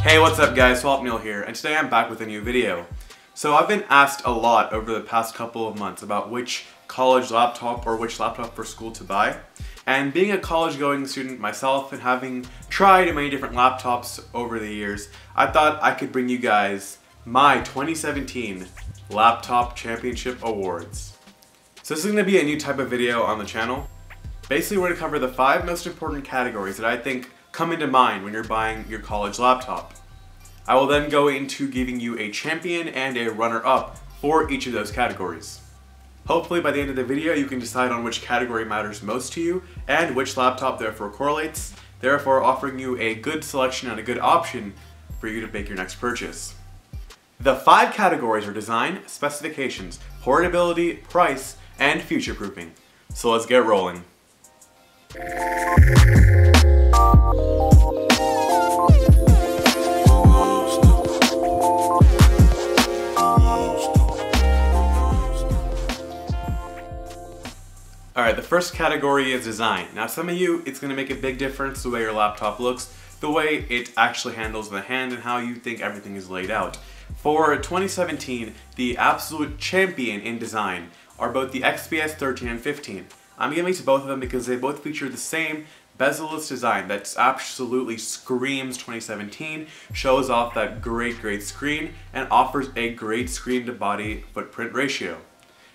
Hey, what's up guys, Swapnil here, and today I'm back with a new video. So I've been asked a lot over the past couple of months about which college laptop or which laptop for school to buy. And being a college going student myself and having tried many different laptops over the years, I thought I could bring you guys my 2017 Laptop Championship Awards. So this is going to be a new type of video on the channel. Basically we're going to cover the 5 most important categories that I think come into mind when you're buying your college laptop. I will then go into giving you a champion and a runner-up for each of those categories. Hopefully by the end of the video you can decide on which category matters most to you and which laptop therefore correlates, therefore offering you a good selection and a good option for you to make your next purchase. The 5 categories are design, specifications, portability, price, and future-proofing. So let's get rolling. Alright, the first category is design. Now some of you, it's going to make a big difference the way your laptop looks, the way it actually handles the hand, and how you think everything is laid out. For 2017, the absolute champion in design are both the XPS 13 and 15. I'm giving to both of them because they both feature the same bezel-less design that absolutely screams 2017, shows off that great screen, and offers a great screen-to-body footprint ratio.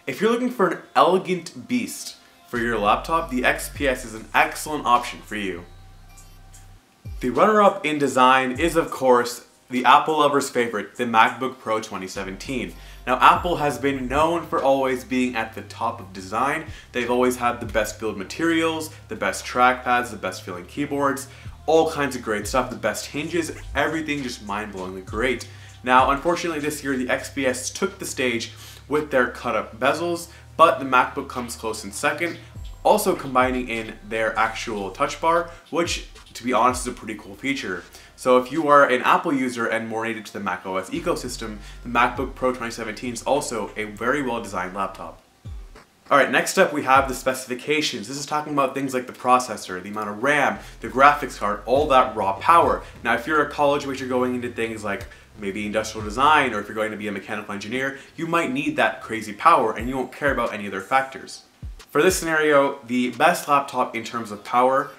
If you're looking for an elegant beast for your laptop, the XPS is an excellent option for you. The runner-up in design is, of course, the Apple lover's favorite, the MacBook Pro 2017. Now, Apple has been known for always being at the top of design. They've always had the best build materials, the best trackpads, the best feeling keyboards, all kinds of great stuff, the best hinges, everything just mind-blowingly great. Now, unfortunately this year the XPS took the stage with their cut-up bezels, but the MacBook comes close in second, also combining in their actual touch bar, which, to be honest, is a pretty cool feature. So if you are an Apple user and more native to the macOS ecosystem, the MacBook Pro 2017 is also a very well-designed laptop. Alright, next up we have the specifications. This is talking about things like the processor, the amount of RAM, the graphics card, all that raw power. Now if you're a college major going into things like maybe industrial design, or if you're going to be a mechanical engineer, you might need that crazy power and you won't care about any other factors. For this scenario, the best laptop in terms of power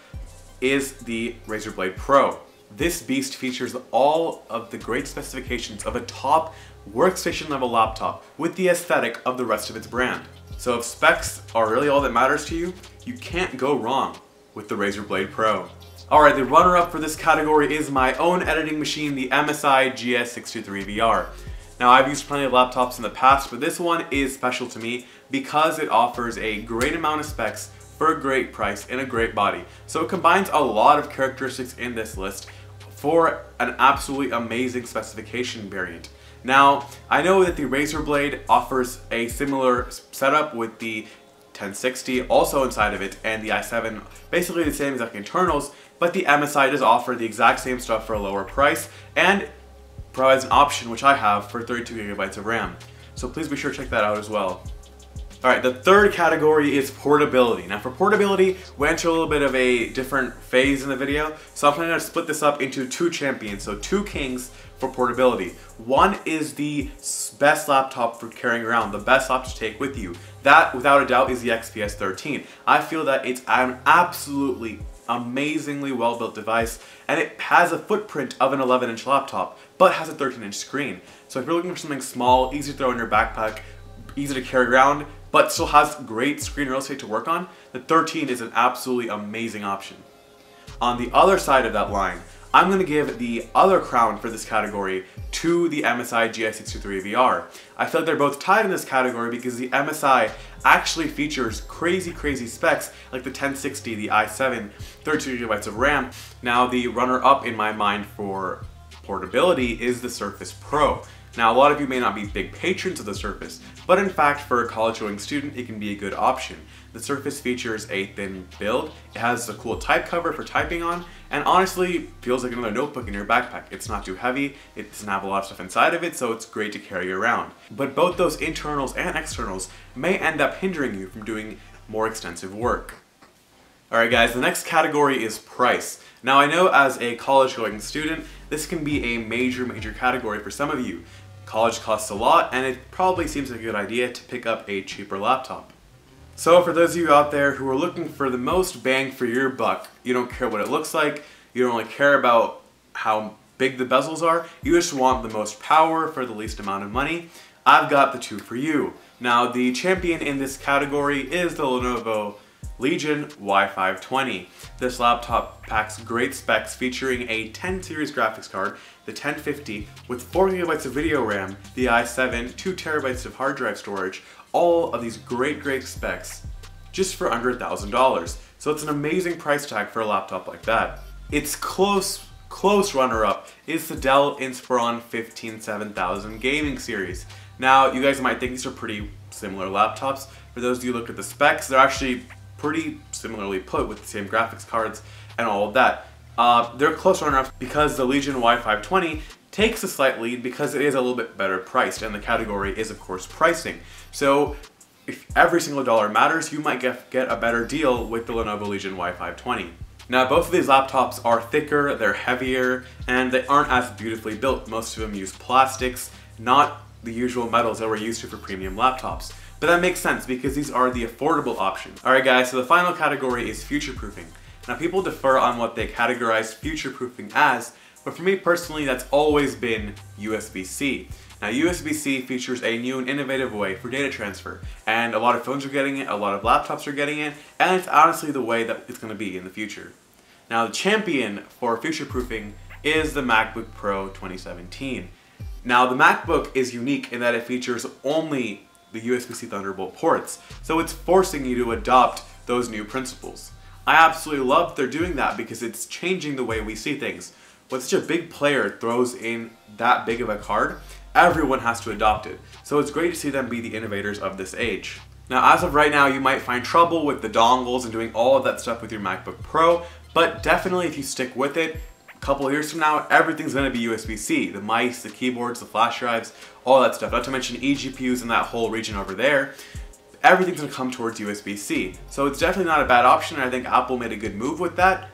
is the Razer Blade Pro. This beast features all of the great specifications of a top workstation level laptop with the aesthetic of the rest of its brand. So if specs are really all that matters to you, you can't go wrong with the Razer Blade Pro. Alright, the runner-up for this category is my own editing machine, the MSI GS623VR. Now I've used plenty of laptops in the past, but this one is special to me because it offers a great amount of specs for a great price and a great body. So it combines a lot of characteristics in this list for an absolutely amazing specification variant. Now, I know that the Razer Blade offers a similar setup with the 1060 also inside of it and the i7, basically the same exact internals, but the MSI does offer the exact same stuff for a lower price and provides an option, which I have, for 32GB of RAM. So please be sure to check that out as well. Alright, the third category is portability. Now for portability, we went through a little bit of a different phase in the video, so I'm planning to split this up into 2 champions, so 2 kings for portability. One is the best laptop for carrying around, the best laptop to take with you. That, without a doubt, is the XPS 13. I feel that it's an absolutely amazingly well-built device, and it has a footprint of an 11-inch laptop, but has a 13-inch screen. So if you're looking for something small, easy to throw in your backpack, easy to carry around, but still has great screen real estate to work on, the 13 is an absolutely amazing option. On the other side of that line, I'm going to give the other crown for this category to the MSI GS623VR. I feel like they're both tied in this category because the MSI actually features crazy specs like the 1060, the i7, 32GB of RAM. Now the runner-up in my mind for portability is the Surface Pro. Now a lot of you may not be big patrons of the Surface, but in fact for a college-going student it can be a good option. The Surface features a thin build, it has a cool type cover for typing on, and honestly feels like another notebook in your backpack. It's not too heavy, it doesn't have a lot of stuff inside of it, so it's great to carry around. But both those internals and externals may end up hindering you from doing more extensive work. Alright guys, the next category is price. Now I know as a college-going student this can be a major category for some of you. College costs a lot, and it probably seems like a good idea to pick up a cheaper laptop. So for those of you out there who are looking for the most bang for your buck, you don't care what it looks like, you don't really care about how big the bezels are, you just want the most power for the least amount of money, I've got the two for you. Now the champion in this category is the Lenovo Legion Y520. This laptop packs great specs featuring a 10 series graphics card, the 1050, with 4 GB of video RAM, the i7, 2 TB of hard drive storage, all of these great specs just for under $1,000. So it's an amazing price tag for a laptop like that. Its close runner-up is the Dell Inspiron 15700 gaming series. Now, you guys might think these are pretty similar laptops. For those of you who look at the specs, they're actually pretty similarly put with the same graphics cards and all of that. They're close runner-ups because the Legion Y520 takes a slight lead because it is a little bit better priced, and the category is, of course, pricing. So if every single dollar matters, you might get a better deal with the Lenovo Legion Y520. Now, both of these laptops are thicker, they're heavier, and they aren't as beautifully built. Most of them use plastics, not the usual metals that we're used to for premium laptops. But that makes sense because these are the affordable options. Alright guys, so the final category is future-proofing. Now people differ on what they categorize future-proofing as, but for me personally that's always been USB-C. Now USB-C features a new and innovative way for data transfer, and a lot of phones are getting it, a lot of laptops are getting it, and it's honestly the way that it's going to be in the future. Now the champion for future-proofing is the MacBook Pro 2017. Now the MacBook is unique in that it features only the USB-C Thunderbolt ports, so it's forcing you to adopt those new principles. I absolutely love that they're doing that because it's changing the way we see things. When such a big player throws in that big of a card, everyone has to adopt it. So it's great to see them be the innovators of this age. Now as of right now, you might find trouble with the dongles and doing all of that stuff with your MacBook Pro, but definitely if you stick with it, a couple of years from now, everything's going to be USB-C. The mice, the keyboards, the flash drives, all that stuff. Not to mention eGPUs and that whole region over there. Everything's going to come towards USB-C. So it's definitely not a bad option, and I think Apple made a good move with that.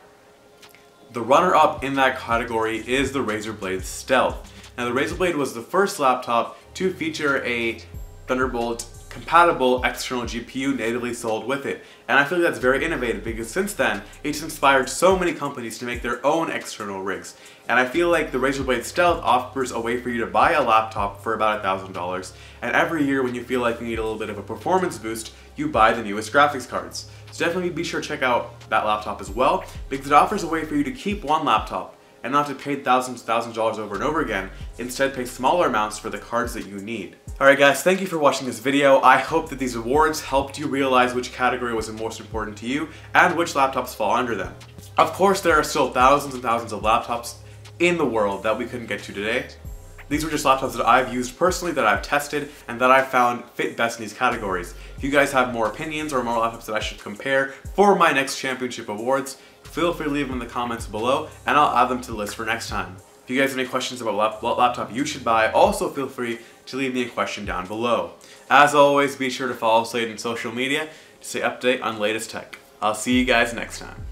The runner-up in that category is the Razer Blade Stealth. Now the Razer Blade was the first laptop to feature a Thunderbolt compatible external GPU natively sold with it. And I feel like that's very innovative because since then, it's inspired so many companies to make their own external rigs. And I feel like the Razer Blade Stealth offers a way for you to buy a laptop for about $1,000. And every year when you feel like you need a little bit of a performance boost, you buy the newest graphics cards. So definitely be sure to check out that laptop as well because it offers a way for you to keep one laptop and not to pay thousands of dollars over and over again. Instead, pay smaller amounts for the cards that you need. Alright guys, thank you for watching this video. I hope that these awards helped you realize which category was the most important to you and which laptops fall under them. Of course, there are still thousands and thousands of laptops in the world that we couldn't get to today. These were just laptops that I've used personally, that I've tested, and that I've found fit best in these categories. If you guys have more opinions or more laptops that I should compare for my next championship awards, feel free to leave them in the comments below, and I'll add them to the list for next time. If you guys have any questions about what laptop you should buy, also feel free to leave me a question down below. As always, be sure to follow SLADe on social media to stay updated on latest tech. I'll see you guys next time.